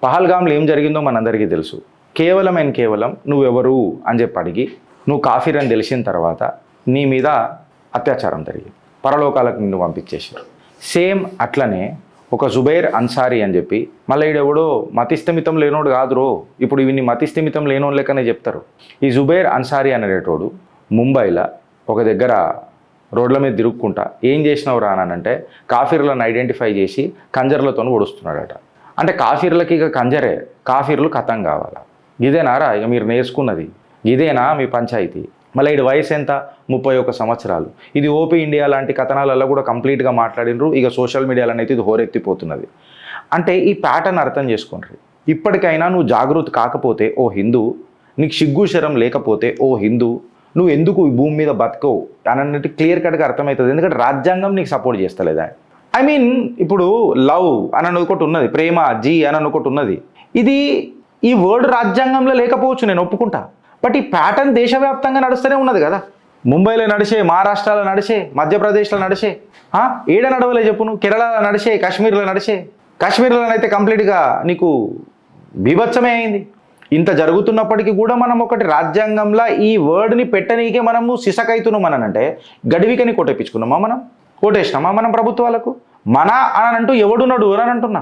పహల్గామ్లో ఏం జరిగిందో మనందరికీ తెలుసు. కేవలం నువ్వెవరు అని చెప్పి అడిగి నువ్వు కాఫీర్ అని తెలిసిన తర్వాత నీ మీద అత్యాచారం జరిగింది, పరలోకాలకు నిన్ను పంపించేసారు. సేమ్ అట్లనే ఒక జుబైర్ అన్సారీ అని చెప్పి, మళ్ళీ ఈడెవడో మతిస్థిమితం లేనోడు కాదురో, ఇప్పుడు ఇవన్నీ మతిస్థిమితం లేనోడు లెక్కనే చెప్తారు. ఈ జుబైర్ అన్సారీ అనేటోడు ముంబైలో ఒక దగ్గర రోడ్ల మీద తిరుక్కుంటా ఏం చేసినావు రా అంటే కాఫీర్లను ఐడెంటిఫై చేసి కంజర్లతో ఒడుస్తున్నాడట. అంటే కాఫీర్లకి ఇక కంజరే, కాఫీర్లు కథం కావాలా? ఇదేనారా ఇక మీరు నేర్చుకున్నది? ఇదేనా మీ పంచాయతీ? మళ్ళీ ఈడు వయసు ఎంత? 31 సంవత్సరాలు. ఇది ఓపీ ఇండియా లాంటి కథనాలలో కూడా కంప్లీట్గా మాట్లాడినరు. ఇక సోషల్ మీడియాలో అయితే ఇది హోరెత్తిపోతున్నది. అంటే ఈ ప్యాటర్న్ అర్థం చేసుకోండి. ఇప్పటికైనా నువ్వు జాగృతి కాకపోతే ఓ హిందూ, నీకు సిగ్గు శరం లేకపోతే ఓ హిందూ, నువ్వు ఎందుకు ఈ భూమి మీద బతకవు అన్నట్టు క్లియర్ కట్గా అర్థమవుతుంది. ఎందుకంటే రాజ్యాంగం నీకు సపోర్ట్ చేస్తలేదా? ఐ మీన్ ఇప్పుడు లవ్ అని ఒకటి ఉన్నది, ప్రేమ జీ అని ఒకటి ఉన్నది. ఇది ఈ వర్డ్ రాజ్యాంగంలో లేకపోవచ్చు, నేను ఒప్పుకుంటా. బట్ ఈ ప్యాటర్న్ దేశవ్యాప్తంగా నడుస్తూనే ఉన్నది కదా. ముంబైలో నడిచే, మహారాష్ట్రలో నడిచే, మధ్యప్రదేశ్లో నడిచే, ఏడ నడవలే చెప్పు నువ్వు? కేరళలో నడిచే, కాశ్మీర్లో నడిచే. కాశ్మీర్లోనైతే కంప్లీట్గా నీకు బీభత్సమే అయింది. ఇంత జరుగుతున్నప్పటికీ కూడా మనం ఒకటి రాజ్యాంగంలో ఈ వర్డ్ని పెట్టనీకే మనము సిసకైతున్నాం అని అంటే గడివికని కొట్టేపించుకున్నామా? మనం కొట్టేసినామా మనం ప్రభుత్వాలకు? మన అని అంటూ ఎవడున్నాడు అని అంటున్నా.